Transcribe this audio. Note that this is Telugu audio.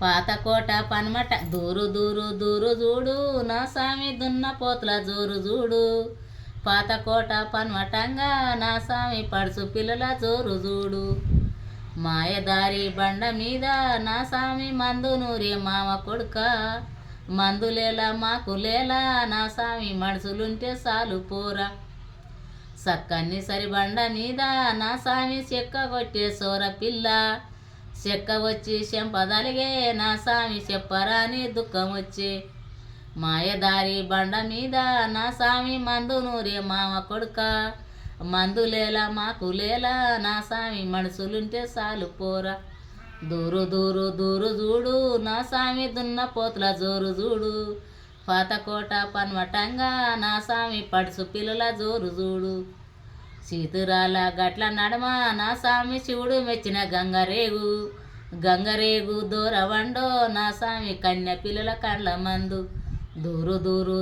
పాతకోట పనమట దూరు దూరు దూరు చూడు నా సామి దున్న పోతుల జోరు చూడు. పాతకోట పనమటంగా నా సామి పడుచు పిల్లల జోరు చూడు. మాయదారి బండ మీద నా సామి మందు నూరే మామ కొడుక. మందులేలా మాకులేలా నా సామి మనుషులుంటే సాలు పోరా. సక్కన్ని సరి బండ మీద నా సామి చెక్క కొట్టే సోర పిల్ల. చెక్క వచ్చి చెంపదలిగే నా సామి చెప్పరాని దుఃఖం వచ్చే. మాయదారి బండ మీద నా సామి మందు నూరే మామ కొడుక. మందులేలా మాకులేలా నా సామి మనుషులుంటే సాలు పోరా. దూరు దూరు దూరు చూడు నా సామి దున్న పోతుల జోరు చూడు. పాతకోట పనమటంగా నా సామి పడుచు పిల్లల జోరు చూడు. చీతురాల గట్ల నడమ నా సామి శివుడు మెచ్చిన గంగరేగు. గంగరేగు దూరవండో నా సామి కన్య పిల్లల కండ్ల మందు. దూరు దూరు